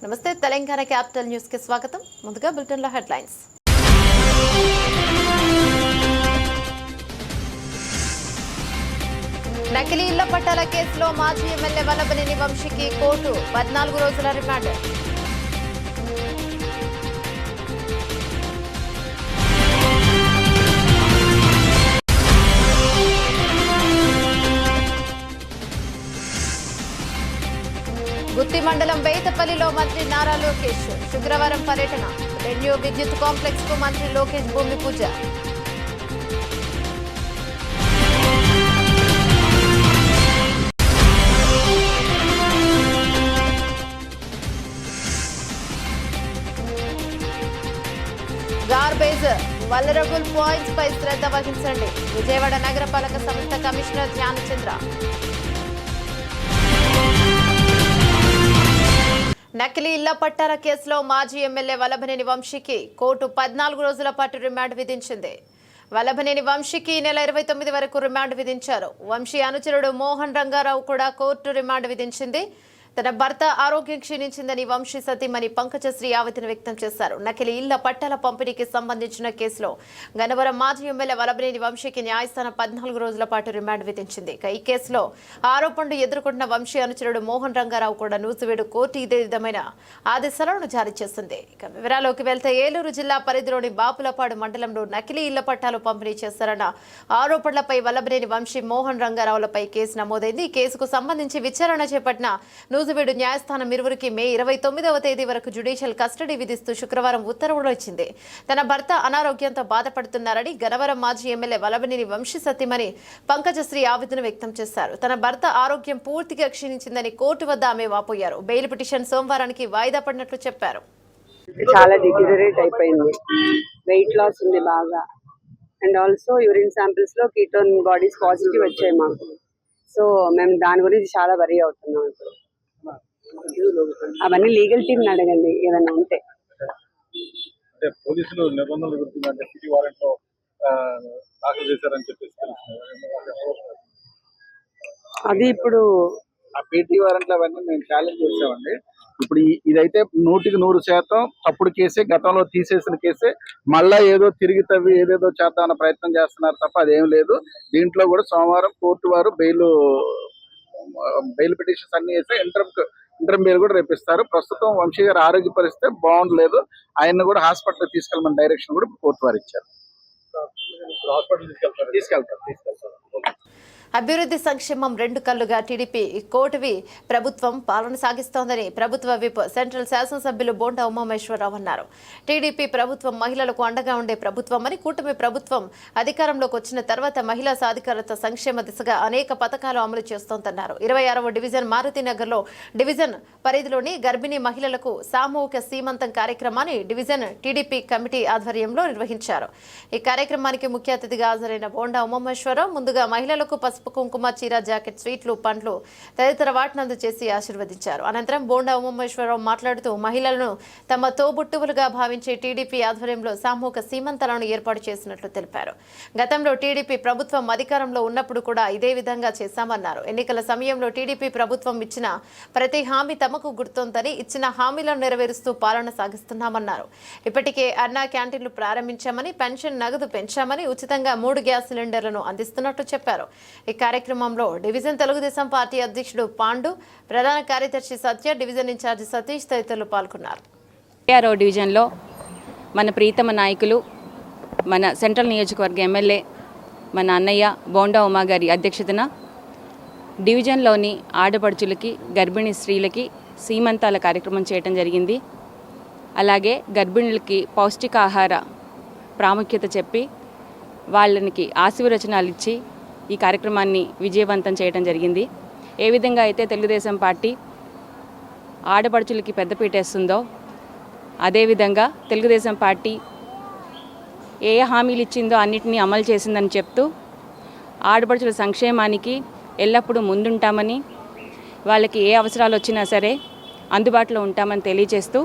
నమస్తే Telangana capital news కి స్వాగతం. ముందుగా బులెటిన్ లో హెడ్లైన్స్. నకిలీ ఇళ్ల పట్టాల కేసులో మాజీ ఎమ్మెల్యే వల్లభనేని వంశీకి కోర్టు 14 రోజుల రిమాండ్. గుత్తి మండలం బేతపల్లిలో మంత్రి నారా లోకేష్ శుక్రవారం పర్యటన. రెన్యూ విద్యుత్ కాంప్లెక్స్ కు మంత్రి లోకేష్ భూమి పూజ. గార్బేజ్ వలరబుల్ పాయింట్స్ పై శ్రద్ధ వహించండి. విజయవాడ నగరపాలక సంస్థ కమిషనర్ ధ్యానచంద్ర. నకిలీ ఇళ్ల పట్టాల కేసులో మాజీ ఎమ్మెల్యే వల్లభనేని వంశీకి కోర్టు 14 రోజుల పాటు రిమాండ్ విధించింది. వల్లభనేని వంశీకి ఈ నెల 29 వరకు రిమాండ్ విధించారు. వంశీ అనుచరుడు మోహన్ రంగారావు కూడా కోర్టు రిమాండ్ విధించింది. తన భర్త ఆరోగ్యం క్షీణించిందని వంశీ సతీమణి పంకజశ్రీ ఆవేదన వ్యక్తం చేశారు. నకిలీ ఇళ్ల పట్టాల పంపిణీకి సంబంధించిన కేసులో గన్నవరం మాజీ ఎమ్మెల్యే వల్లభనేని వంశీకి న్యాయస్థానం 14 రోజుల పాటు రిమాండ్ విధించింది. ఈ కేసులో ఆరోపణలు ఎదుర్కొంటున్న వంశీ అనుచరుడు మోహన్ రంగారావు కూడా నూజివీడు కోర్టు ఇదే విధమైన ఆదేశాలను జారీ చేసింది. వివరాల్లోకి వెళ్తే ఏలూరు జిల్లా పరిధిలోని బాపులపాడు మండలంలో నకిలీ ఇళ్ల పట్టాలు పంపిణీ చేశారన్న ఆరోపణలపై వల్లభనేని వంశీ మోహన్ రంగారావులపై కేసు నమోదైంది. ఈ కేసుకు సంబంధించి విచారణ చేపట్టిన నూజివీడు న్యాయస్థానం ఇరువురికి మే 29వ తేదీ వరకు జ్యుడిషియల్ కస్టడీ విధిస్తూ శుక్రవారం ఉత్తర్వులు ఇచ్చింది. తన భర్త అనారోగ్యంతో బాధపడుతున్నారని గన్నవరం మాజీ ఎమ్మెల్యే వల్లభనేని వంశీ సతీమణి పంకజశ్రీ ఆవేదన వ్యక్తం చేశారు. తన భర్త ఆరోగ్యం పూర్తిగా క్షీణించిందని కోర్టు వద్ద ఆమె వాపోయారు. బెయిల్ పిటిషన్ సోమవారానికి వాయిదా పడినట్లు చెప్పారు. చాలా డిటీరియరేట్ అయిపోయింది, వెయిట్ లాస్ ఉంది బాగా, అండ్ ఆల్సో యూరిన్ శాంపిల్స్ లో కీటోన్ బాడీస్ పాజిటివ్ వచ్చాయి మాకు. సో మేము దాని గురించి చాలా వరీ అవుతున్నాం. ఇప్పుడు అవన్నీ లీగల్ టీమ్ అడగండి ఏదైనా ఉంటే. పోలీసులు నిబంధనల గురించి సిటీ వారెంట్ లో దాఖలు చేశారని చెప్పేసి అది ఇప్పుడు ఆ పీటీ వారెంట్లు అవన్నీ మేము ఛాలెంజ్ చేసామండి. ఇప్పుడు ఇదైతే 100% తప్పుడు కేసే, గతంలో తీసేసిన కేసే. మళ్ళా ఏదో తిరిగి తవ్వి ఏదేదో చేద్దామన్న ప్రయత్నం చేస్తున్నారు తప్ప అదేం లేదు. దీంట్లో కూడా సోమవారం కోర్టు వారు బెయిల్ పిటిషన్స్ అన్ని వేస్తే ఇంటర్మ్ బెయిల్ కూడా రేపిస్తారు. ప్రస్తుతం వంశీ గారు ఆరోగ్య పరిస్థితి బాగుండలేదు. ఆయన్ని కూడా హాస్పిటల్ తీసుకెళ్ళమని డైరెక్షన్ కూడా కోర్టు వారు ఇచ్చారు. తీసుకెళ్తారు. అభివృద్ధి సంక్షేమం రెండు కళ్లుగా టీడీపీ కూటమి ప్రభుత్వం పాలన సాగిస్తోందని ప్రభుత్వ విప్ సెంట్రల్ శాసనసభ్యులు బోండా ఉమామేశ్వరరావు అన్నారు. టీడీపీ ప్రభుత్వం మహిళలకు అండగా ఉండే ప్రభుత్వమని, కూటమి ప్రభుత్వం అధికారంలోకి వచ్చిన తర్వాత మహిళా సాధికారత సంక్షేమ దిశగా అనేక పథకాలు అమలు చేస్తోందన్నారు. 26వ డివిజన్ మారుతినగర్లో డివిజన్ పరిధిలోని గర్భిణీ మహిళలకు సామూహిక సీమంతం కార్యక్రమాన్ని డివిజన్ టీడీపీ కమిటీ ఆధ్వర్యంలో నిర్వహించారు. ఈ కార్యక్రమానికి ముఖ్య అతిథిగా హాజరైన బోండా ఉమామేశ్వరరావు ముందుగా మహిళలకు పసుపు కుంకుమ, చీర, జాకెట్, స్వీట్లు, పండ్లు తదితర వాటిని అందజేసి ఆశీర్వదించారు. అనంతరం బోండా ఉమామేశ్వరరావు మాట్లాడుతూ మహిళలను తమ తోబుట్టువులుగా భావించే టీడీపీ ఆధ్వర్యంలో సామూహిక సీమంతాలను ఏర్పాటు చేసినట్లు తెలిపారు. గతంలో టీడీపీ ప్రభుత్వం అధికారంలో ఉన్నప్పుడు కూడా ఇదే విధంగా చేశామన్నారు. ఎన్నికల సమయంలో టీడీపీ ప్రభుత్వం ఇచ్చిన ప్రతి హామీ తమకు గుర్తొందని, ఇచ్చిన హామీలను నెరవేరుస్తూ పాలన సాగిస్తున్నామన్నారు. ఇప్పటికే అన్నా క్యాంటీన్లు ప్రారంభించామని, పెన్షన్ నగదు పెంచామని, ఉచితంగా 3 గ్యాస్ సిలిండర్లను అందిస్తున్నట్లు చెప్పారు. ఈ కార్యక్రమంలో డివిజన్ తెలుగుదేశం పార్టీ అధ్యక్షుడు పాండు, ప్రధాన కార్యదర్శి సత్య, డివిజన్ ఇన్ఛార్జి సతీష్ తదితరులు పాల్గొన్నారు. 6వ డివిజన్లో మన ప్రీతమ నాయకులు, మన సెంట్రల్ నియోజకవర్గ ఎమ్మెల్యే మన అన్నయ్య బోండా ఉమా గారి అధ్యక్షతన డివిజన్లోని ఆడపడుచులకి, గర్భిణీ స్త్రీలకి సీమంతాల కార్యక్రమం చేయడం జరిగింది. అలాగే గర్భిణులకి పౌష్టికాహార ప్రాముఖ్యత చెప్పి వాళ్ళకి ఆశీర్వచనాలు ఇచ్చి ఈ కార్యక్రమాన్ని విజయవంతం చేయడం జరిగింది. ఏ విధంగా అయితే తెలుగుదేశం పార్టీ ఆడపడుచులకి పెద్దపీట వేస్తుందో అదేవిధంగా తెలుగుదేశం పార్టీ ఏ హామీలు ఇచ్చిందో అన్నిటినీ అమలు చేసిందని చెప్తూ ఆడపడుచుల సంక్షేమానికి ఎల్లప్పుడూ ముందుంటామని, వాళ్ళకి ఏ అవసరాలు వచ్చినా సరే అందుబాటులో ఉంటామని తెలియజేస్తూ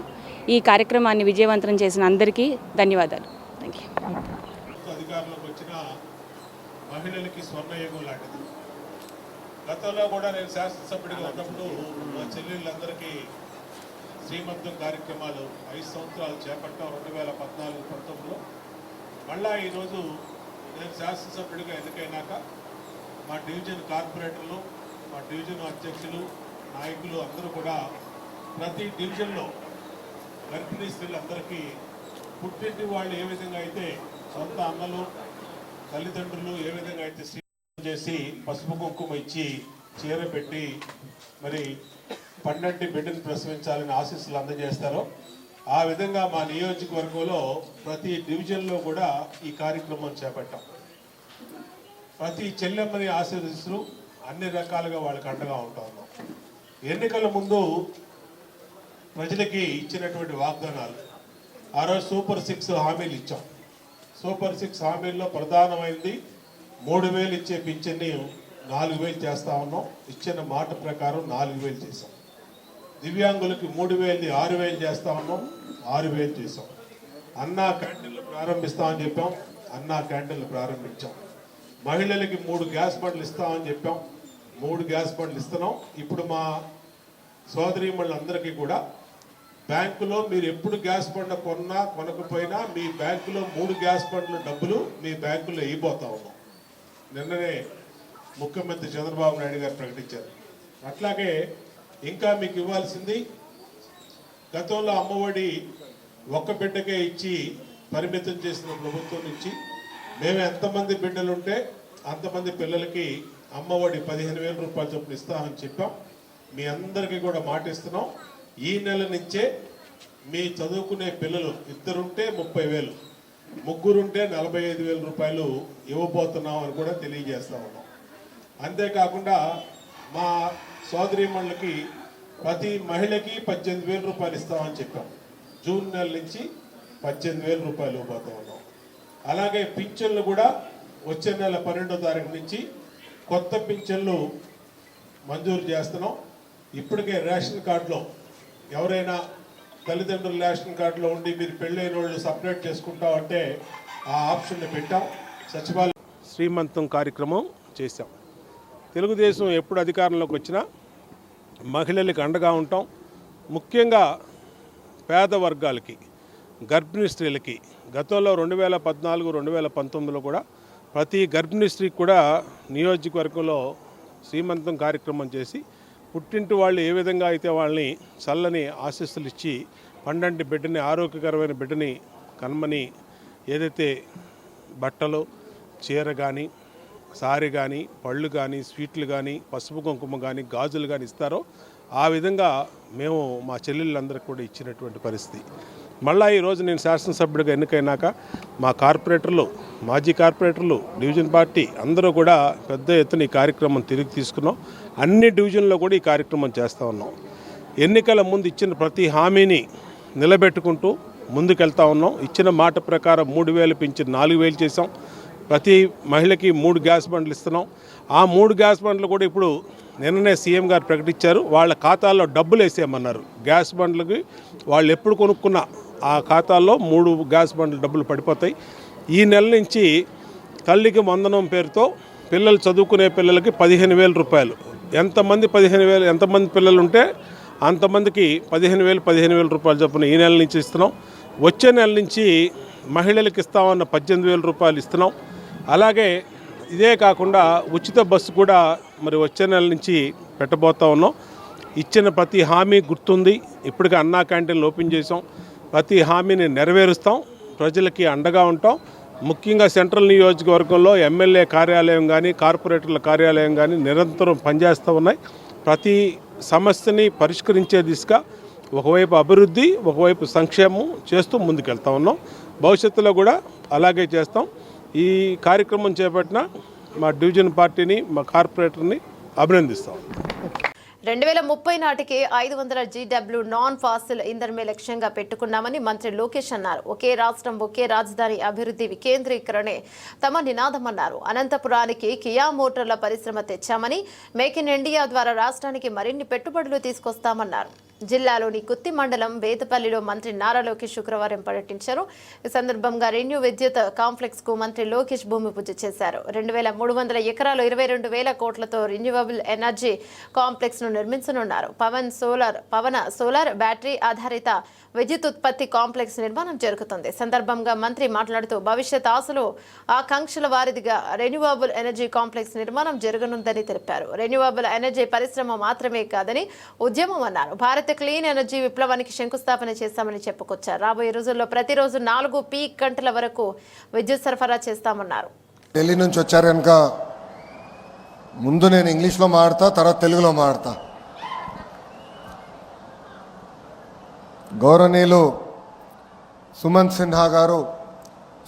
ఈ కార్యక్రమాన్ని విజయవంతం చేసిన అందరికీ ధన్యవాదాలు. Thank you. మహిళలకి స్వర్ణయుగం లాంటిది. గతంలో కూడా నేను శాసనసభ్యుడిగా ఉన్నప్పుడు మా చెల్లెళ్ళందరికీ శ్రీమంతం కార్యక్రమాలు 5 సంవత్సరాలు చేపట్టాం 2014-19లో. మళ్ళా ఈరోజు నేను శాసనసభ్యుడిగా ఎన్నికైనాక మా డివిజన్ కార్పొరేటర్లు, మా డివిజన్ అధ్యక్షులు, నాయకులు అందరూ కూడా ప్రతి డివిజన్లో గర్భిణీ స్త్రీలందరికీ పుట్టింటి వాళ్ళు ఏ విధంగా అయితే సొంత అన్నలు తల్లిదండ్రులు ఏ విధంగా అయితే శ్రీమంతం చేసి పసుపు కుంకుమ ఇచ్చి చీర పెట్టి మరి పండంటి బిడ్డను ప్రసవించాలని ఆశీస్సులు అందజేస్తారో ఆ విధంగా మా నియోజకవర్గంలో ప్రతి డివిజన్లో కూడా ఈ కార్యక్రమం చేపట్టాం. ప్రతి చెల్లెమ్మని ఆశీర్వదిస్తూ అన్ని రకాలుగా వాళ్ళకి అండగా ఉంటా ఉన్నాం. ఎన్నికల ముందు ప్రజలకి ఇచ్చినటువంటి వాగ్దానాలు, ఆ రోజు సూపర్ 6 హామీలు ఇచ్చాం. సూపర్ 6 హామీల్లో ప్రధానమైనది 3,000 ఇచ్చే పింఛన్ని 4,000 చేస్తా ఉన్నాం. ఇచ్చిన మాట ప్రకారం 4,000 చేసాం. దివ్యాంగులకి 3,000 6,000 చేస్తా ఉన్నాం, 6,000 చేసాం. అన్నా క్యాంటీన్లు ప్రారంభిస్తామని చెప్పాం, అన్నా క్యాంటీన్లు ప్రారంభించాం. మహిళలకి 3 గ్యాస్ బండ్లు ఇస్తామని చెప్పాం, 3 గ్యాస్ బండ్లు ఇస్తున్నాం. ఇప్పుడు మా సోదరీమణులందరికీ కూడా బ్యాంకులో మీరు ఎప్పుడు గ్యాస్ బండ్ కొన్నా కొనకపోయినా మీ బ్యాంకులో 3 గ్యాస్ బండ్ల డబ్బులు మీ బ్యాంకులో వేయబోతా ఉన్నాం. నిన్ననే ముఖ్యమంత్రి చంద్రబాబు నాయుడు గారు ప్రకటించారు. అట్లాగే ఇంకా మీకు ఇవ్వాల్సింది, గతంలో అమ్మఒడి ఒక్క బిడ్డకే ఇచ్చి పరిమితం చేసిన ప్రభుత్వం నుంచి మేము ఎంతమంది బిడ్డలుంటే అంతమంది పిల్లలకి అమ్మఒడి 15,000 రూపాయలు చొప్పున ఇస్తామని చెప్పాం. మీ అందరికీ కూడా మాట ఇస్తున్నాం. ఈ నెల నుంచే మీ చదువుకునే పిల్లలు 2 ఉంటే 30,000, 3 ఉంటే 45,000 రూపాయలు ఇవ్వబోతున్నాం అని కూడా తెలియజేస్తా ఉన్నాం. అంతేకాకుండా మా సోదరీమణులకి ప్రతి మహిళకి 18,000 రూపాయలు ఇస్తామని చెప్పాం. జూన్ నెల నుంచి 18,000 రూపాయలు ఇవ్వబోతా ఉన్నాం. అలాగే పింఛన్లు కూడా వచ్చే నెల 12వ తారీఖు నుంచి కొత్త పింఛన్లు మంజూరు చేస్తున్నాం. ఇప్పటికే రేషన్ కార్డులో ఎవరైనా తల్లిదండ్రుల రేషన్ కార్డులో ఉండి మీరు పెళ్ళైన వాళ్ళు సపరేట్ చేసుకుంటామంటే ఆ ఆప్షన్ని పెట్టాం. సచివాలయం శ్రీమంతం కార్యక్రమం చేశాం. తెలుగుదేశం ఎప్పుడు అధికారంలోకి వచ్చినా మహిళలకు అండగా ఉంటాం. ముఖ్యంగా పేద వర్గాలకి, గర్భిణీ స్త్రీలకి గతంలో 2014-2019లో కూడా ప్రతి గర్భిణీ స్త్రీకి కూడా నియోజకవర్గంలో శ్రీమంతం కార్యక్రమం చేసి పుట్టింటి వాళ్ళు ఏ విధంగా అయితే వాళ్ళని చల్లని ఆశీస్సులు ఇచ్చి పండంటి బిడ్డని, ఆరోగ్యకరమైన బిడ్డని కన్మని ఏదైతే బట్టలు, చీర కానీ, సారీ కానీ, పళ్ళు కానీ, స్వీట్లు కానీ, పసుపు కుంకుమ కానీ, గాజులు కానీ ఇస్తారో ఆ విధంగా మేము మా చెల్లెళ్ళందరికీ కూడా ఇచ్చినటువంటి పరిస్థితి. మళ్ళీ ఈరోజు నేను శాసనసభ్యుడిగా ఎన్నికైనాక మా కార్పొరేటర్లు, మాజీ కార్పొరేటర్లు, డివిజన్ పార్టీ అందరూ కూడా పెద్ద ఎత్తున ఈ కార్యక్రమం తిరిగి తీసుకున్నాం. అన్ని డివిజన్లో కూడా ఈ కార్యక్రమం చేస్తూ ఉన్నాం. ఎన్నికల ముందు ఇచ్చిన ప్రతి హామీని నిలబెట్టుకుంటూ ముందుకెళ్తా ఉన్నాం. ఇచ్చిన మాట ప్రకారం 3,000 పింఛన్ 4,000 చేసాం. ప్రతి మహిళకి 3 గ్యాస్ బండ్లు ఇస్తున్నాం. ఆ 3 గ్యాస్ బండ్లు కూడా ఇప్పుడు నిన్ననే సీఎం గారు ప్రకటించారు. వాళ్ళ ఖాతాల్లో డబ్బులు వేసేయమన్నారు. గ్యాస్ బండ్లకి వాళ్ళు ఎప్పుడు కొనుక్కున్నా ఆ ఖాతాల్లో 3 గ్యాస్ బండ్ల డబ్బులు పడిపోతాయి. ఈ నెల నుంచి తల్లికి వందనం పేరుతో పిల్లలు చదువుకునే పిల్లలకి 15,000 రూపాయలు. ఎంతమంది పిల్లలు ఉంటే అంతమందికి 15,000 రూపాయలు చొప్పున ఈ నెల నుంచి ఇస్తున్నాం. వచ్చే నెల నుంచి మహిళలకు ఇస్తామన్న 18,000 రూపాయలు ఇస్తున్నాం. అలాగే ఇదే కాకుండా ఉచిత బస్సు కూడా మరి వచ్చే నెల నుంచి పెట్టబోతా ఉన్నాం. ఇచ్చిన ప్రతి హామీ గుర్తుంది. ఇప్పటికే అన్నా క్యాంటీన్లు ఓపెన్ చేసాం. ప్రతి హామీని నెరవేరుస్తాం. ప్రజలకి అండగా ఉంటాం. ముఖ్యంగా సెంట్రల్ నియోజకవర్గంలో ఎమ్మెల్యే కార్యాలయం కానీ, కార్పొరేటర్ల కార్యాలయం కానీ నిరంతరం పనిచేస్తూ ఉన్నాయి. ప్రతి సమస్యని పరిష్కరించే దిశగా ఒకవైపు అభివృద్ధి, ఒకవైపు సంక్షేమం చేస్తూ ముందుకెళ్తా ఉన్నాం. భవిష్యత్తులో కూడా అలాగే చేస్తాం. ఈ కార్యక్రమం చేపట్టిన మా డివిజన్ పార్టీని, మా కార్పొరేటర్ని అభినందిస్తాం. 2030 నాటికి 500 GW నాన్ ఫాసిల్ ఇంధనమే లక్ష్యంగా పెట్టుకున్నామని మంత్రి లోకేష్ అన్నారు. ఒకే రాష్ట్రం ఒకే రాజధాని అభివృద్ధి వికేంద్రీకరణే తమ నినాదమన్నారు. అనంతపురానికి కియా మోటార్ల పరిశ్రమ తెచ్చామని, మేక్ ఇన్ ఇండియా ద్వారా రాష్ట్రానికి మరిన్ని పెట్టుబడులు తీసుకొస్తామన్నారు. జిల్లాలోని కుత్తి మండలం వేదపల్లిలో మంత్రి నారా లోకేష్ శుక్రవారం పర్యటించారు. ఈ సందర్భంగా రెన్యూ విద్యుత్ కాంప్లెక్స్ కు మంత్రి లోకేష్ భూమి పూజ చేశారు. 2,300 ఎకరాలు 22,000 కోట్లతో రెన్యూవబుల్ ఎనర్జీ కాంప్లెక్స్ ను ను నిర్మించనున్నారు. పవన సోలార్ బ్యాటరీ ఆధారిత విద్యుత్ ఉత్పత్తి కాంప్లెక్స్ నిర్మాణం జరుగుతుంది. సందర్భంగా మంత్రి మాట్లాడుతూ భవిష్యత్ ఆశలు ఆకాంక్షల వారిదిగా రెన్యూవబుల్ ఎనర్జీ కాంప్లెక్స్ నిర్మాణం జరగనుందని తెలిపారు. రెన్యూవబుల్ ఎనర్జీ పరిశ్రమ మాత్రమే కాదని ఉద్యమం అన్నారు. భారత్ క్లీన్ ఎనర్జీ విప్లవానికి శంకుస్థాపన చేస్తామని చెప్పుకొచ్చారు. రాబోయే రోజుల్లో ప్రతిరోజు 4 పీక్ గంటల వరకు విద్యుత్ సరఫరా చేస్తామన్నారు. ఢిల్లీ నుంచి వచ్చారు కనుక ముందు నేను ఇంగ్లీష్లో మాడతా, తర్వాత తెలుగులో మాడతా. గౌరవనీయులు సుమన్ సిన్హా గారు,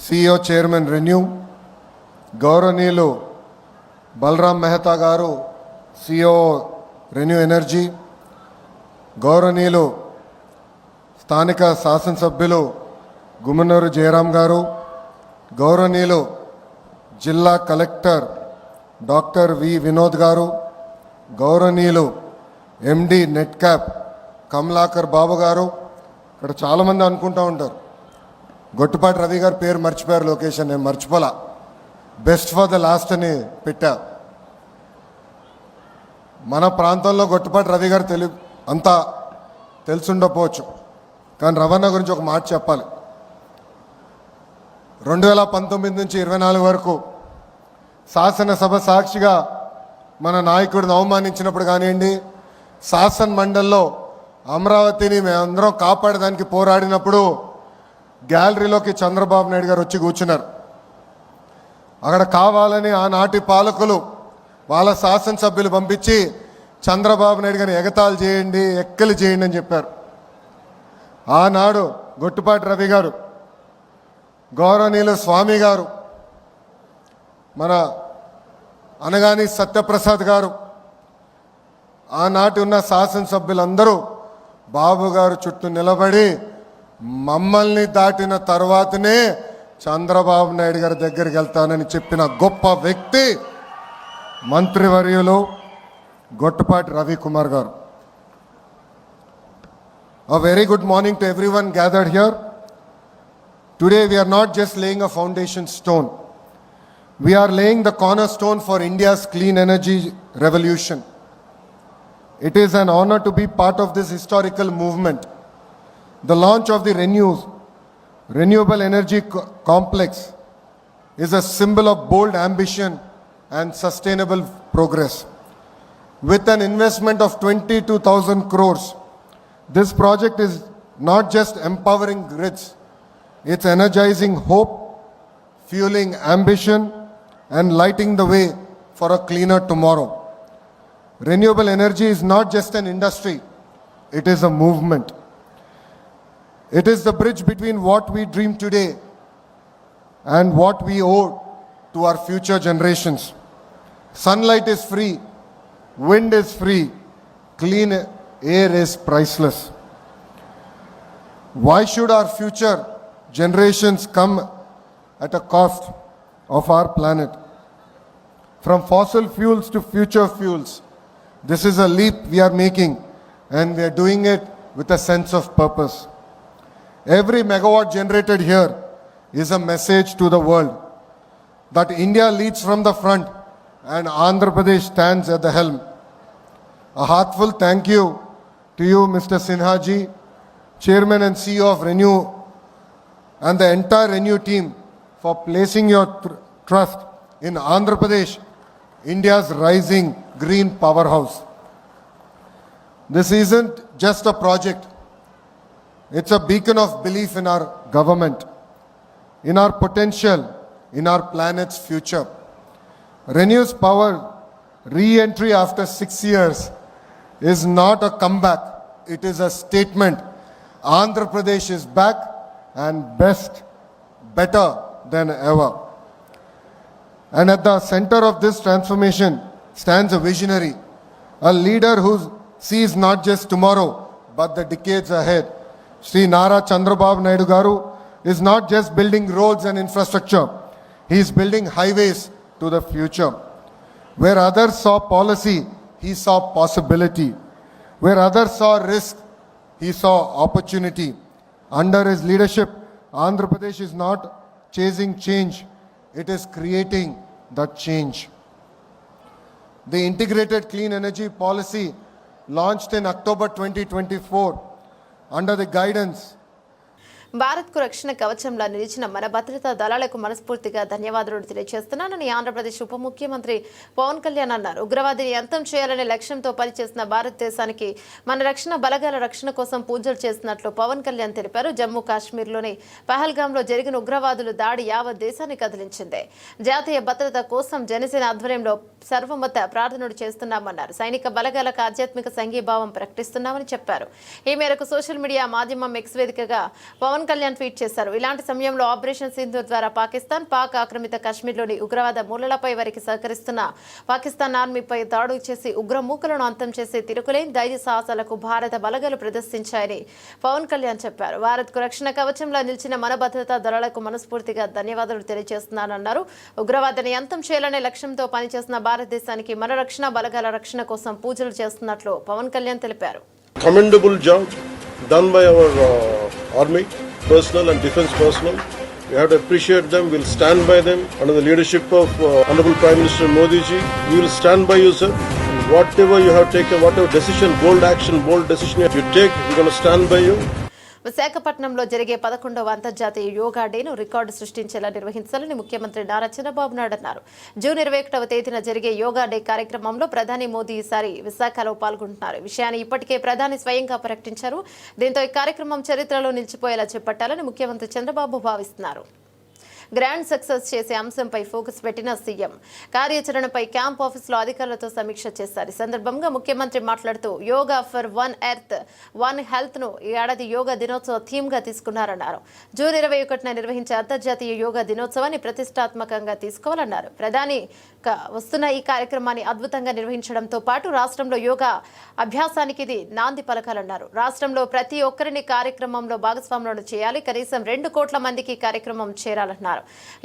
CEO చైర్మన్ రెన్యూ, గౌరవనీయులు బలరాం మెహతా గారు, CEO రెన్యూ ఎనర్జీ, గౌరవనీయులు స్థానిక శాసనసభ్యులు గుమ్మనూరు జయరాం గారు, గౌరవనీయులు జిల్లా కలెక్టర్ డాక్టర్ వి వినోద్ గారు, గౌరవనీయులు MD నెట్క్యాప్ కమలాకర్ బాబు గారు. ఇక్కడ చాలామంది అనుకుంటూ ఉంటారు గొట్టుపాటి రవి గారు పేరు మర్చిపోయారు, లొకేషన్ నేను మర్చిపోలా, బెస్ట్ ఫర్ ద లాస్ట్ అని పెట్టా. మన ప్రాంతంలో గొట్టుపాటి రవి గారు అంతా తెలుసుండకపోవచ్చు, కానీ రవాణా గురించి ఒక మాట చెప్పాలి. 2019 నుంచి 24 వరకు శాసనసభ సాక్షిగా మన నాయకుడిని అవమానించినప్పుడు కానివ్వండి, శాసన మండలిలో అమరావతిని మేమందరం కాపాడడానికి పోరాడినప్పుడు గ్యాలరీలోకి చంద్రబాబు నాయుడు గారు వచ్చి కూర్చున్నారు. అక్కడ కావాలని ఆనాటి పాలకులు వాళ్ళ శాసనసభ్యులు పంపించి చంద్రబాబు నాయుడు గారిని ఎగతాళి చేయండి, ఎక్కలు చేయండి అని చెప్పారు. ఆనాడు గొట్టుపాటి రవి గారు, గౌరవనీయులు స్వామి గారు, మన అనగాని సత్యప్రసాద్ గారు, ఆనాటి ఉన్న శాసనసభ్యులందరూ బాబు గారు చుట్టూ నిలబడి మమ్మల్ని దాటిన తర్వాతనే చంద్రబాబు నాయుడు గారి దగ్గరికి వెళ్తానని చెప్పిన గొప్ప వ్యక్తి మంత్రివర్యులు గొట్టుపాటి రవికుమార్ గారు. A very good morning to everyone gathered here. Today we are not just laying a foundation stone. We are laying the cornerstone for India's clean energy revolution. It is an honor to be part of this historical movement. The launch of the Renewable Energy Complex is a symbol of bold ambition and sustainable progress. With an investment of 22,000 crores, this project is not just empowering grids, it's energizing hope, fueling ambition, and lighting the way for a cleaner tomorrow. Renewable energy is not just an industry, it is a movement. It is the bridge between what we dream today and what we owe to our future generations. Sunlight is free, wind is free, clean air is priceless. Why should our future generations come at a cost of our planet? From fossil fuels to future fuels, this is a leap we are making, and we are doing it with a sense of purpose. Every megawatt generated here is a message to the world that India leads from the front and Andhra Pradesh stands at the helm. A heartfelt thank you to you, Mr. Sinha ji, Chairman and CEO of Renew, and the entire Renew team for placing your trust in Andhra Pradesh, India's rising green powerhouse. This isn't just a project, it's a beacon of belief in our government, in our potential, in our planet's future. Renew's power re-entry after 6 years is not a comeback, it is a statement. Andhra Pradesh is back and better than ever. And at the center of this transformation stands a visionary, a leader who sees not just tomorrow but the decades ahead. Shri Nara Chandrababu Naidu Garu is not just building roads and infrastructure, he is building highways to the future. Where others saw policy, he saw possibility. Where others saw risk, he saw opportunity. Under his leadership, Andhra Pradesh is not chasing change, it is creating that change. The integrated clean energy policy launched in October 2024 under the guidance భారత్కు రక్షణ కవచంలా నిలిచిన మన భద్రతా దళాలకు మనస్ఫూర్తిగా ధన్యవాదాలు తెలియజేస్తున్నానని ఆంధ్రప్రదేశ్ ఉప ముఖ్యమంత్రి పవన్ కళ్యాణ్ అన్నారు. ఉగ్రవాదిని అంతం చేయాలనే లక్ష్యంతో పనిచేసిన భారతదేశానికి మన రక్షణ బలగాల రక్షణ కోసం పూజలు చేస్తున్నట్లు పవన్ కళ్యాణ్ తెలిపారు. జమ్మూ కాశ్మీర్లోని పహల్గాంలో జరిగిన ఉగ్రవాదుల దాడి యావత్ దేశాన్ని కదిలించింది. జాతీయ భద్రత కోసం జనసేన ఆధ్వర్యంలో సర్వమత ప్రార్థనలు చేస్తున్నామన్నారు. సైనిక బలగాలకు ఆధ్యాత్మిక సంఘీభావం ప్రకటిస్తున్నామని చెప్పారు. ఈ మేరకు సోషల్ మీడియా మాధ్యమం ఎక్స్ వేదికగా పవన్ కళ్యాణ్ ట్వీట్ చేశారు. ఇలాంటి సమయంలో ఆపరేషన్ సింధూర్ ద్వారా పాకిస్తాన్ పాక్ ఆక్రమిత కాశ్మీర్లోని ఉగ్రవాద మూలలపై వారికి సహకరిస్తున్న పాకిస్తాన్ ఆర్మీపై దాడులు చేసి ఉగ్రమూకలను అంతం చేసే తిరుగులేని ధైర్య సాహసాలకు భారత బలగాలు ప్రదర్శించాయని పవన్ కళ్యాణ్ చెప్పారు. భారత్కు రక్షణ కవచంలా నిలిచిన మన భద్రతా దళాలకు మనస్ఫూర్తిగా ధన్యవాదాలు తెలియజేస్తున్నానన్నారు. ఉగ్రవాదాన్ని అంతం చేయాలనే లక్ష్యంతో పనిచేసిన భారతదేశానికి మన రక్షణ బలగాల రక్షణ కోసం పూజలు చేస్తున్నట్లు పవన్ కళ్యాణ్ తెలిపారు. Commendable job done by our army personnel and defense personnel. We have to appreciate them. We'll stand by them under the leadership of Honorable Prime Minister Modi ji. We will stand by you, sir. Whatever you have taken, whatever decision, bold action, bold decision you take, we're going to stand by you. విశాఖపట్నంలో జరిగే 11వ అంతర్జాతీయ yoga డేను record సృష్టించేలా నిర్వహించాలని ముఖ్యమంత్రి నారా చంద్రబాబు నాయుడు అన్నారు. June 21వ తేదీన జరిగే yoga day కార్యక్రమంలో ప్రధాని మోదీ ఈసారి విశాఖలో పాల్గొంటున్నారు. ఈ విషయాన్ని ఇప్పటికే ప్రధాని స్వయంగా ప్రకటించారు. దీంతో ఈ కార్యక్రమం చరిత్రలో నిలిచిపోయేలా చేపట్టాలని ముఖ్యమంత్రి చంద్రబాబు భావిస్తున్నారు. గ్రాండ్ సక్సెస్ చేసే అంశంపై ఫోకస్ పెట్టిన సీఎం కార్యాచరణపై క్యాంప్ ఆఫీసులో అధికారులతో సమీక్ష చేశారు. ఈ సందర్భంగా ముఖ్యమంత్రి మాట్లాడుతూ yoga for one earth one health ను ఈ ఏడాది యోగా దినోత్సవ థీమ్ గా తీసుకున్నారన్నారు. జూన్ 21న నిర్వహించే అంతర్జాతీయ యోగా దినోత్సవాన్ని ప్రతిష్టాత్మకంగా తీసుకోవాలన్నారు. ప్రధాని వస్తున్న ఈ కార్యక్రమాన్ని అద్భుతంగా నిర్వహించడంతో పాటు రాష్ట్రంలో యోగా అభ్యాసానికి ఇది నాంది పలకాలన్నారు. రాష్ట్రంలో ప్రతి ఒక్కరిని కార్యక్రమంలో భాగస్వాములను చేయాలి. కనీసం 2 కోట్ల మందికి కార్యక్రమం చేరాలన్నారు.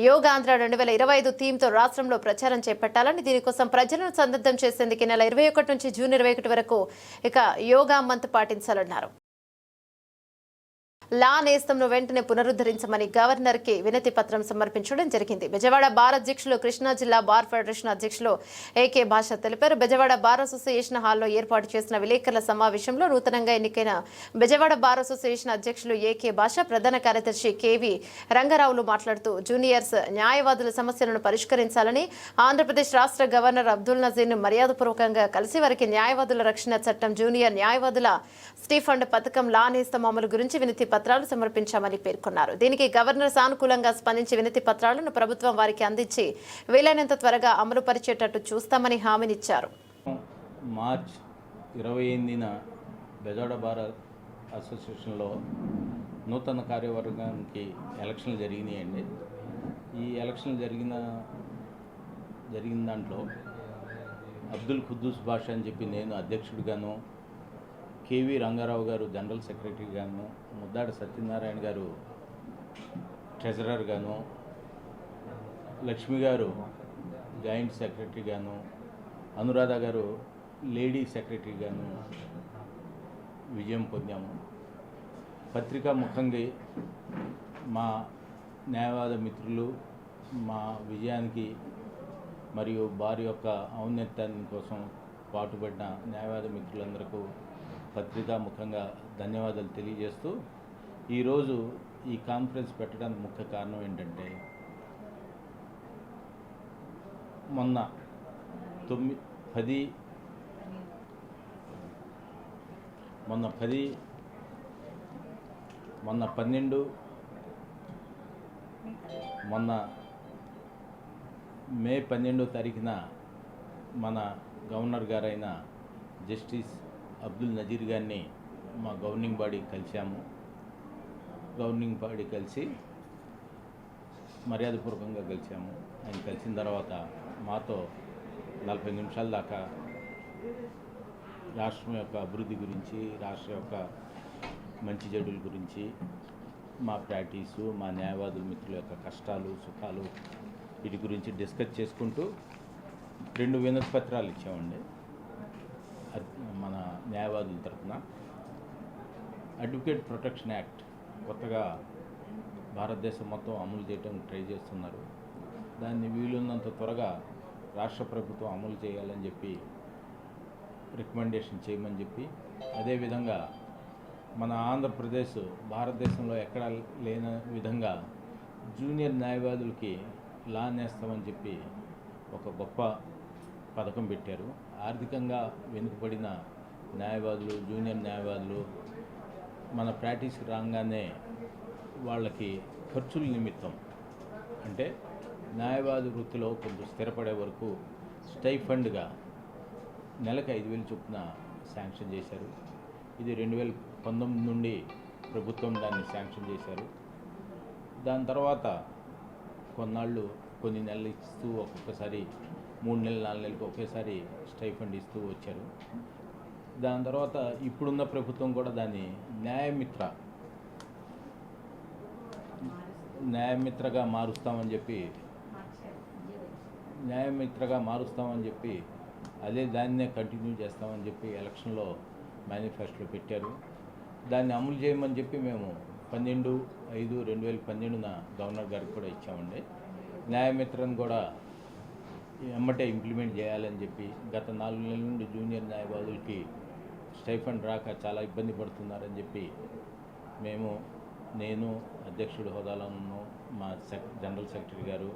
యోగా ఆంధ్ర 2025 థీమ్తో రాష్ట్రంలో ప్రచారం చేపట్టాలని, దీనికోసం ప్రజలను సందిగ్ధం చేసేందుకు నెల 21 నుంచి జూన్ 21 వరకు ఇక యోగా మంత్ పాటించాలన్నారు. లా నేస్తంను వెంటనే పునరుద్ధరించమని గవర్నర్ కి వినతి పత్రం సమర్పించడం జరిగింది. బెజవాడ బార్ అధ్యక్షులు, కృష్ణా జిల్లా బార్ ఫెడరేషన్ అధ్యక్షులు ఏకే భాష తెలిపారు. బెజవాడ బార్ అసోసియేషన్ హాల్లో ఏర్పాటు చేసిన విలేకరుల సమావేశంలో నూతనంగా ఎన్నికైన బెజవాడ బార్ అసోసియేషన్ అధ్యక్షులు ఏకే భాష, ప్రధాన కార్యదర్శి కేవి రంగారావులు మాట్లాడుతూ జూనియర్స్ న్యాయవాదుల సమస్యలను పరిష్కరించాలని, ఆంధ్రప్రదేశ్ రాష్ట్ర గవర్నర్ అబ్దుల్ నజీర్ను మర్యాదపూర్వకంగా కలిసి వారికి న్యాయవాదుల రక్షణ చట్టం, జూనియర్ న్యాయవాదుల స్టీఫండ్ పథకం, లా నేస్తం అమలు గురించి వినతి పత్రాలు సమర్పించామని పేర్కొన్నారు. దీనికి గవర్నర్ సానుకూలంగా స్పందించి వినతి పత్రాలను ప్రభుత్వం వారికి అందించి వీలైనంత త్వరగా అమలు పరిచేటట్టు చూస్తామని హామీనిచ్చారు. మార్చ్ 28న బెజవాడ బార్ అసోసియేషన్లో నూతన కార్యవర్గానికి ఎలక్షన్లు జరిగినాయండి. ఈ ఎలక్షన్లు జరిగిన దాంట్లో అబ్దుల్ ఖుద్దూస్ బాషా అని చెప్పి నేను అధ్యక్షుడిగాను, కేవి రంగారావు గారు జనరల్ సెక్రటరీ గాను, ముద్దాడ సత్యనారాయణ గారు ట్రెజరర్ గాను, లక్ష్మి గారు జాయింట్ సెక్రటరీ గాను, అనురాధ గారు లేడీ సెక్రటరీ గాను విజయం పొందాము. పత్రికా ముఖంగా మా న్యాయవాద మిత్రులు మా విజయానికి మరియు వారి యొక్క ఔన్నత్యాన్ని కోసం పాటుపడిన న్యాయవాద మిత్రులందరికీ పత్రికా ముఖంగా ధన్యవాదాలు తెలియజేస్తూ, ఈరోజు ఈ కాన్ఫరెన్స్ పెట్టడానికి ముఖ్య కారణం ఏంటంటే, మొన్న 12 తారీఖున మన గవర్నర్ గారైన జస్టిస్ అబ్దుల్ నజీర్ గారిని మా గవర్నింగ్ బాడీ కలిసాము. గవర్నింగ్ బాడీ కలిసి మర్యాదపూర్వకంగా కలిసాము. ఆయన కలిసిన తర్వాత మాతో 40 నిమిషాల దాకా రాష్ట్రం యొక్క అభివృద్ధి గురించి, రాష్ట్రం యొక్క మంచి చెడుల గురించి, మా ప్రాక్టీసు, మా న్యాయవాదుల మిత్రుల యొక్క కష్టాలు సుఖాలు వీటి గురించి డిస్కస్ చేసుకుంటూ 2 వినతి పత్రాలు ఇచ్చామండి. మన న్యాయవాదుల తరఫున అడ్వకేట్ ప్రొటెక్షన్ యాక్ట్ కొత్తగా భారతదేశం మొత్తం అమలు చేయడానికి ట్రై చేస్తున్నారు. దాన్ని వీలున్నంత త్వరగా రాష్ట్ర ప్రభుత్వం అమలు చేయాలని చెప్పి రికమెండేషన్ చేయమని చెప్పి, అదేవిధంగా మన ఆంధ్రప్రదేశ్ భారతదేశంలో ఎక్కడా లేని విధంగా జూనియర్ న్యాయవాదులకి లా నేస్తామని చెప్పి ఒక గొప్ప పథకం పెట్టారు. ఆర్థికంగా వెనుకబడిన న్యాయవాదులు, జూనియర్ న్యాయవాదులు మన ప్రాక్టీస్కి రాగానే వాళ్ళకి ఖర్చుల నిమిత్తం, అంటే న్యాయవాది వృత్తిలో కొంచెం స్థిరపడే వరకు స్టైఫండ్గా నెలకు 5,000 చొప్పున శాంక్షన్ చేశారు. ఇది 2019 నుండి ప్రభుత్వం దాన్ని శాంక్షన్ చేశారు. దాని తర్వాత కొన్నాళ్ళు కొన్ని నెలలు ఇస్తూ ఒక్కొక్కసారి 3 నెలలు 4 నెలలకు ఒకేసారి స్టైఫండ్ ఇస్తూ వచ్చారు. దాని తర్వాత ఇప్పుడున్న ప్రభుత్వం కూడా దాన్ని న్యాయమిత్రగా మారుస్తామని చెప్పి అదే దాన్నే కంటిన్యూ చేస్తామని చెప్పి ఎలక్షన్లో మేనిఫెస్టోలో పెట్టారు. దాన్ని అమలు చేయమని చెప్పి మేము 12/5/2012 గవర్నర్ గారికి కూడా ఇచ్చామండి. న్యాయమిత్రను కూడా ఎమ్మటే ఇంప్లిమెంట్ చేయాలని చెప్పి, గత 4 నెలల నుండి జూనియర్ న్యాయవాదులకి స్టైఫండ్ రాక చాలా ఇబ్బంది పడుతున్నారని చెప్పి నేను అధ్యక్షుడి హోదాలోను, మా జనరల్ సెక్రటరీ గారు,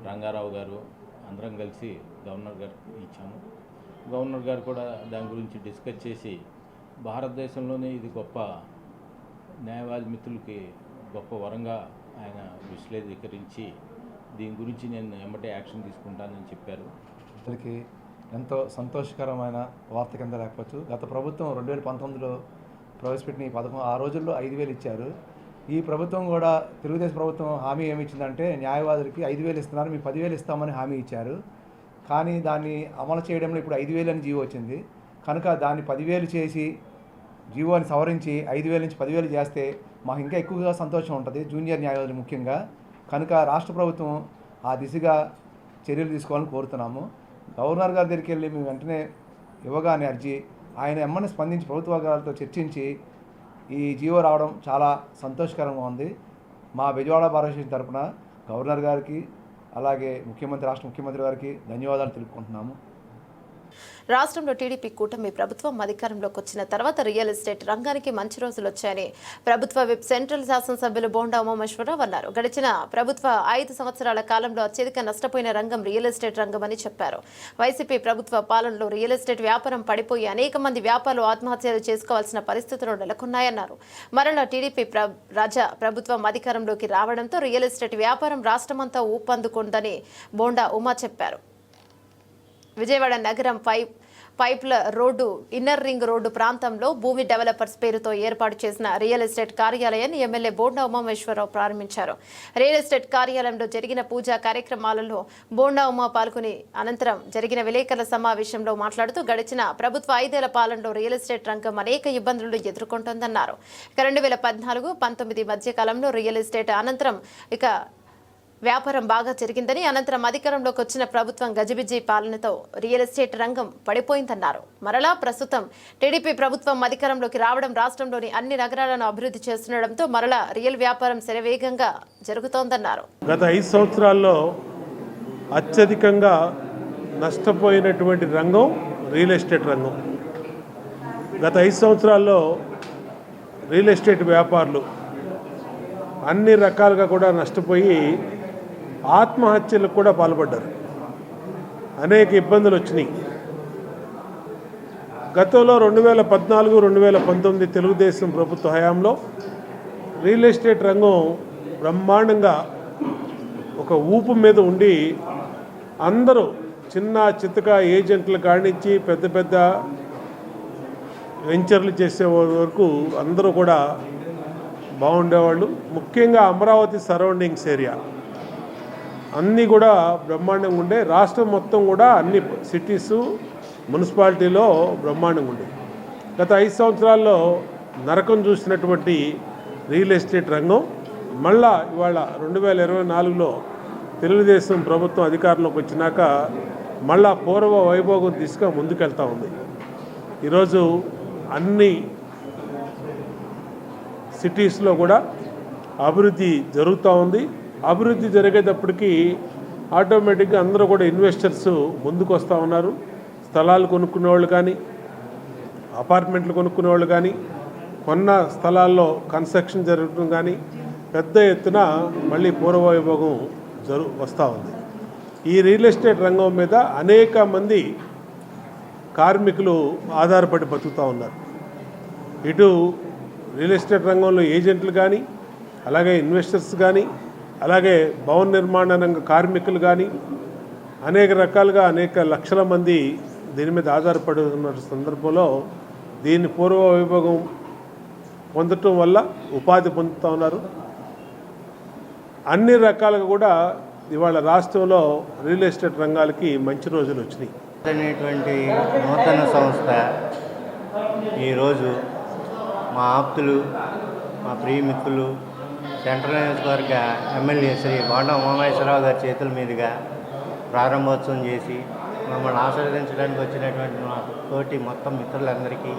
రంగారావు గారు అందరం కలిసి గవర్నర్ గారికి ఇచ్చాము. గవర్నర్ గారు కూడా దాని గురించి డిస్కస్ చేసి, భారతదేశంలోనే ఇది గొప్ప న్యాయవాది మిత్రులకి గొప్ప వరంగా ఆయన విశ్లేషీకరించి దీని గురించి నేను ఎమ్మటే యాక్షన్ తీసుకుంటానని చెప్పారు. అందరికీ ఎంతో సంతోషకరమైన వార్త కింద లేకపోవచ్చు. గత ప్రభుత్వం 2019లో ప్రవేశపెట్టిన ఈ పథకం ఆ రోజుల్లో 5,000 ఇచ్చారు. ఈ ప్రభుత్వం కూడా, తెలుగుదేశం ప్రభుత్వం హామీ ఏమి ఇచ్చిందంటే న్యాయవాదులకి 5,000 ఇస్తున్నారు, మీకు 10,000 ఇస్తామని హామీ ఇచ్చారు. కానీ దాన్ని అమలు చేయడంలో ఇప్పుడు 5,000 అని జీవో వచ్చింది. కనుక దాన్ని 10,000 చేసి జీవోని సవరించి 5,000 నుంచి 10,000 చేస్తే మాకు ఇంకా ఎక్కువగా సంతోషం ఉంటుంది, జూనియర్ న్యాయవాదులు ముఖ్యంగా. కనుక రాష్ట్ర ప్రభుత్వం ఆ దిశగా చర్యలు తీసుకోవాలని కోరుతున్నాము. గవర్నర్ గారి దగ్గరికి వెళ్ళి మేము వెంటనే ఇవ్వగానే అర్జీ, ఆయన ఎమ్మని స్పందించి ప్రభుత్వ వర్గాలతో చర్చించి ఈ జీవో రావడం చాలా సంతోషకరంగా ఉంది. మా బెజవాడ బార్ అసోసియేషన్ తరఫున గవర్నర్ గారికి, అలాగే రాష్ట్ర ముఖ్యమంత్రి గారికి ధన్యవాదాలు తెలుపుకుంటున్నాము. రాష్ట్రంలో టీడీపీ కూటమి ప్రభుత్వం అధికారంలోకి వచ్చిన తర్వాత రియల్ ఎస్టేట్ రంగానికి మంచి రోజులు వచ్చాయని ప్రభుత్వ విప్ సెంట్రల్ శాసనసభ్యులు బోండా ఉమామేశ్వరరావు అన్నారు. గడిచిన ప్రభుత్వ 5 సంవత్సరాల కాలంలో అత్యధిక నష్టపోయిన రంగం రియల్ ఎస్టేట్ రంగమని చెప్పారు. వైసీపీ ప్రభుత్వ పాలనలో రియల్ ఎస్టేట్ వ్యాపారం పడిపోయి అనేక మంది వ్యాపారులు ఆత్మహత్యలు చేసుకోవాల్సిన పరిస్థితులు నెలకొన్నాయన్నారు. మరలా టీడీపీ ప్రభుత్వం అధికారంలోకి రావడంతో రియల్ ఎస్టేట్ వ్యాపారం రాష్ట్రమంతా ఊపందుకుందని బోండా ఉమా చెప్పారు. విజయవాడ నగరం పైప్ల రోడ్డు, ఇన్నర్ రింగ్ రోడ్డు ప్రాంతంలో భూమి డెవలపర్స్ పేరుతో ఏర్పాటు చేసిన రియల్ ఎస్టేట్ కార్యాలయాన్ని ఎమ్మెల్యే బోండా ఉమామేశ్వరరావు ప్రారంభించారు. రియల్ ఎస్టేట్ కార్యాలయంలో జరిగిన పూజా కార్యక్రమాలలో బోండా ఉమా పాల్గొని అనంతరం జరిగిన విలేకరుల సమావేశంలో మాట్లాడుతూ, గడిచిన ప్రభుత్వ 5 ఏళ్ల పాలనలో రియల్ ఎస్టేట్ రంగం అనేక ఇబ్బందులను ఎదుర్కొంటోందన్నారు. 2014-19 మధ్య కాలంలో రియల్ ఎస్టేట్ అనంతరం వ్యాపారం బాగా జరిగిందని, అనంతరం అధికారంలోకి వచ్చిన ప్రభుత్వం గజిబిజి పాలనతో రియల్ ఎస్టేట్ రంగం పడిపోయిందన్నారు. మరలా ప్రస్తుతం టీడీపీ ప్రభుత్వం అధికారంలోకి రావడం రాష్ట్రంలోని అన్ని నగరాలను అభివృద్ధి చేస్తుండటంతో మరలా రియల్ వ్యాపారం శరవేగంగా జరుగుతోందన్నారు. గత 5 సంవత్సరాల్లో అత్యధికంగా నష్టపోయినటువంటి రంగం రియల్ ఎస్టేట్ రంగం. గత 5 సంవత్సరాల్లో రియల్ ఎస్టేట్ వ్యాపారులు అన్ని రకాలుగా కూడా నష్టపోయి ఆత్మహత్యలకు కూడా పాల్పడ్డారు. అనేక ఇబ్బందులు వచ్చినాయి. గతంలో 2014-2019 తెలుగుదేశం ప్రభుత్వ హయాంలో రియల్ ఎస్టేట్ రంగం బ్రహ్మాండంగా ఒక ఊపు మీద ఉండి అందరూ చిన్న చితక ఏజెంట్ల కానించి పెద్ద పెద్ద వెంచర్లు చేసే వరకు అందరూ కూడా బాగుండేవాళ్ళు. ముఖ్యంగా అమరావతి సరౌండింగ్స్ ఏరియా అన్నీ కూడా బ్రహ్మాండంగా ఉండే. రాష్ట్రం మొత్తం కూడా అన్ని సిటీసు, మున్సిపాలిటీలో బ్రహ్మాండంగా ఉండే. గత 5 సంవత్సరాల్లో నరకం చూసినటువంటి రియల్ ఎస్టేట్ రంగం మళ్ళా ఇవాళ 2024లో తెలుగుదేశం ప్రభుత్వం అధికారంలోకి వచ్చినాక మళ్ళా పూర్వ వైభోగం దిశగా ముందుకెళ్తూ ఉంది. ఈరోజు అన్ని సిటీస్లో కూడా అభివృద్ధి జరుగుతూ ఉంది. అభివృద్ధి జరిగేటప్పటికీ ఆటోమేటిక్గా అందరూ కూడా ఇన్వెస్టర్స్ ముందుకు వస్తూ ఉన్నారు. స్థలాలు కొనుక్కునే వాళ్ళు కానీ, అపార్ట్మెంట్లు కొనుక్కునే వాళ్ళు కానీ, కొన్న స్థలాల్లో కన్స్ట్రక్షన్ జరగడం కానీ పెద్ద ఎత్తున మళ్ళీ పూర్వవైభోగం వస్తూ ఉంది. ఈ రియల్ ఎస్టేట్ రంగం మీద అనేక మంది కార్మికులు ఆధారపడి బతుకుతూ ఉన్నారు. ఇటు రియల్ ఎస్టేట్ రంగంలో ఏజెంట్లు కానీ, అలాగే ఇన్వెస్టర్స్ కానీ, అలాగే భవన నిర్మాణ రంగ కార్మికులు కానీ అనేక రకాలుగా అనేక లక్షల మంది దీని మీద ఆధారపడి ఉన్న సందర్భంలో దీన్ని పూర్వ వైభోగం పొందటం వల్ల ఉపాధి పొందుతూ ఉన్నారు. అన్ని రకాలుగా కూడా ఇవాళ రాష్ట్రంలో రియల్ ఎస్టేట్ రంగాలకి మంచి రోజులు వచ్చినాయి. అనేటువంటి నూతన సంస్థ ఈరోజు మా ఆప్తులు, మా ప్రియమిత్రులు, సెంట్రల్ నియోజకవర్గ ఎమ్మెల్యే శ్రీ బోండా ఉమామహేశ్వరరావు గారి చేతుల మీదుగా ప్రారంభోత్సవం చేసి మమ్మల్ని ఆశీర్వదించడానికి వచ్చినటువంటి మా తోటి మొత్తం మిత్రులందరికీ,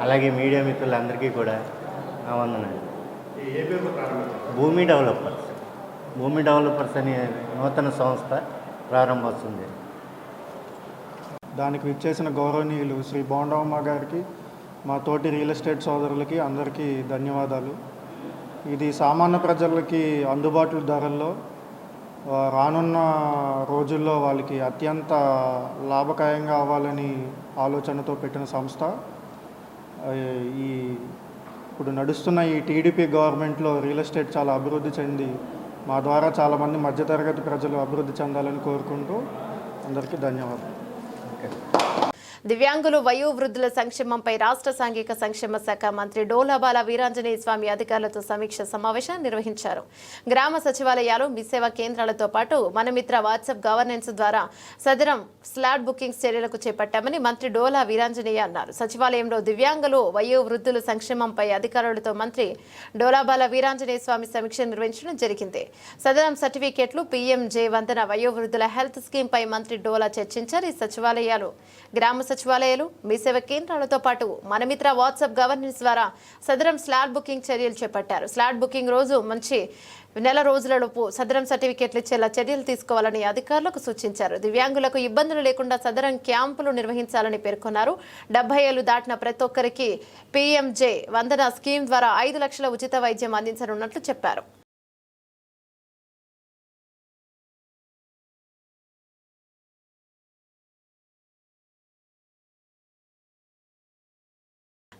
అలాగే మీడియా మిత్రులందరికీ కూడా నా వందనాలు. భూమి డెవలపర్స్ అనే నూతన సంస్థ ప్రారంభోత్సవం జరిగింది. దానికి విచ్చేసిన గౌరవనీయులు శ్రీ బోండా ఉమా గారికి, మా తోటి రియల్ ఎస్టేట్ సోదరులకి అందరికీ ధన్యవాదాలు. ఇది సామాన్య ప్రజలకి అందుబాటు ధరల్లో రానున్న రోజుల్లో వాళ్ళకి అత్యంత లాభకాయంగా అవ్వాలని ఆలోచనతో పెట్టిన సంస్థ. ఈ ఇప్పుడు నడుస్తున్న ఈ టీడీపీ గవర్నమెంట్లో రియల్ ఎస్టేట్ చాలా అభివృద్ధి చెంది మా ద్వారా చాలామంది మధ్యతరగతి ప్రజలు అభివృద్ధి చెందాలని కోరుకుంటూ అందరికీ ధన్యవాదాలు. దివ్యాంగులు, వయోవృద్ధుల సంక్షేమంపై రాష్ట్ర సాంఘిక సంక్షేమ శాఖ మంత్రి డోలాబాల వీరాంజనేయ స్వామి అధికారులతో సమీక్ష సమావేశం నిర్వహించారు. గ్రామ సచివాలయాలు, మీ సేవా కేంద్రాలతో పాటు మనమిత్ర వాట్సాప్ గవర్నెన్స్ ద్వారా సదరం స్లాట్ బుకింగ్స్ చర్యలకు చేపట్టామని మంత్రి డోలా వీరాంజనేయ అన్నారు. సచివాలయంలో దివ్యాంగులు, వయోవృద్ధుల సంక్షేమంపై అధికారులతో మంత్రి డోలాబాల వీరాంజనేయ స్వామి సమీక్ష నిర్వహించడం జరిగింది. సదరం సర్టిఫికేట్లు, పీఎంజే వందన వయోవృద్ధుల హెల్త్ స్కీమ్ పై మంత్రి డోలా చర్చించారు. ఈ సచివాలయాలు, గ్రామ సచివాలయాలు, మీ సేవ కేంద్రాలతో పాటు మనమిత్ర వాట్సాప్ గవర్నెన్స్ ద్వారా సదరం స్లాట్ బుకింగ్ చర్యలు చేపట్టారు. స్లాట్ బుకింగ్ రోజు మంచి నెల రోజులలోపు సదరం సర్టిఫికేట్లు ఇచ్చేలా చర్యలు తీసుకోవాలని అధికారులకు సూచించారు. దివ్యాంగులకు ఇబ్బందులు లేకుండా సదరం క్యాంపులు నిర్వహించాలని పేర్కొన్నారు. 70 ఏళ్లు దాటిన ప్రతి ఒక్కరికి పీఎంజే వందన స్కీమ్ ద్వారా 5 లక్షల ఉచిత వైద్యం అందించనున్నట్లు చెప్పారు.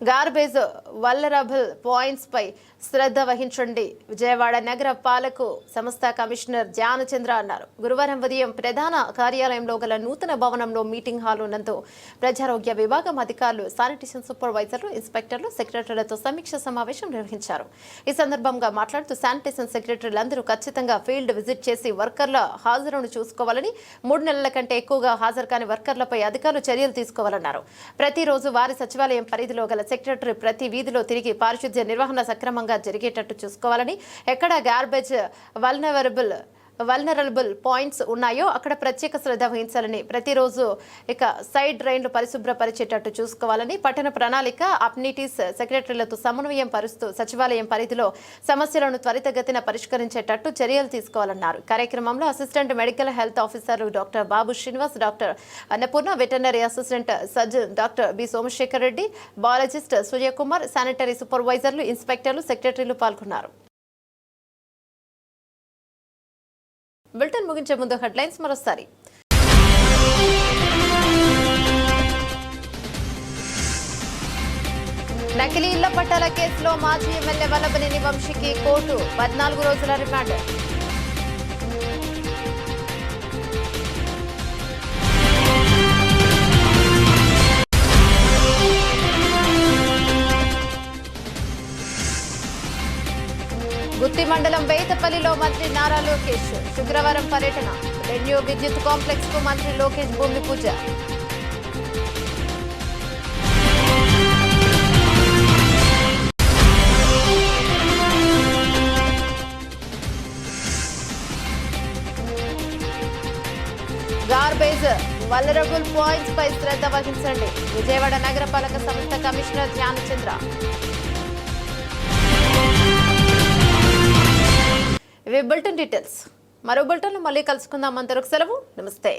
గార్బేజ్ వల్నరబుల్ పాయింట్స్ పై శ్రద్ధ వహించండి, విజయవాడ నగర పాలకు సంస్థ కమిషనర్ ధ్యానచంద్ర అన్నారు. గురువారం ఉదయం ప్రధాన కార్యాలయంలో గల నూతన భవనంలో మీటింగ్ హాల్ నందు ప్రజారోగ్య విభాగం అధికారులు, శానిటేషన్ సూపర్వైజర్లు, ఇన్స్పెక్టర్లు, సెక్రటరీలతో సమీక్ష సమావేశం నిర్వహించారు. ఈ సందర్భంగా మాట్లాడుతూ శానిటేషన్ సెక్రటరీలందరూ ఖచ్చితంగా ఫీల్డ్ విజిట్ చేసి వర్కర్ల హాజరును చూసుకోవాలని, 3 నెలల కంటే ఎక్కువగా హాజరు కాని వర్కర్లపై అధికారులు చర్యలు తీసుకోవాలన్నారు. ప్రతిరోజు వారి సచివాలయం పరిధిలో గల సెక్రటరీ ప్రతి వీధిలో తిరిగి పారిశుద్ధ్య నిర్వహణ సక్రమంగా జరిగేటట్టు చూసుకోవాలని, ఎక్కడ గార్బేజ్ వల్నరబుల్ పాయింట్స్ ఉన్నాయో అక్కడ ప్రత్యేక శ్రద్ధ వహించాలని, ప్రతిరోజు సైడ్ డ్రైన్లు పరిశుభ్రపరిచేటట్టు చూసుకోవాలని, పట్టణ ప్రణాళిక అప్నిటీస్ సెక్రటరీలతో సమన్వయం పరుస్తూ సచివాలయం పరిధిలో సమస్యలను త్వరితగతిన పరిష్కరించేటట్టు చర్యలు తీసుకోవాలన్నారు. కార్యక్రమంలో అసిస్టెంట్ మెడికల్ హెల్త్ ఆఫీసర్లు doctor Babu Srinivas, doctor Annapurna, veterinary assistant surgeon doctor B Somasekhar Reddy, biologist Suryakumar, sanitary సూపర్వైజర్లు, ఇన్స్పెక్టర్లు, సెక్రటరీలు పాల్గొన్నారు. బులెటిన్ ముగించే ముందు హెడ్లైన్స్ మరోసారి. నకిలీ ఇళ్ల పట్టాల కేసులో మాజీ ఎమ్మెల్యే వల్లభనేని వంశీకి కోర్టు 14 రోజుల రిమాండ్. గుత్తి మండలం బేతపల్లిలో మంత్రి నారా లోకేష్ శుక్రవారం పర్యటన. రెన్యూ విద్యుత్ కాంప్లెక్స్ కు మంత్రి లోకేష్ భూమి పూజ. గార్బేజ్ వల్నరబుల్ పాయింట్స్ పై శ్రద్ధ వహించండి, విజయవాడ నగరపాలక సంస్థ కమిషనర్ ధ్యానచంద్ర. ఇవి బులెటిన్ డీటెయిల్స్. మరో బులెటిన్లో మళ్ళీ కలుసుకుందాం. అంతవరకు సెలవు. నమస్తే.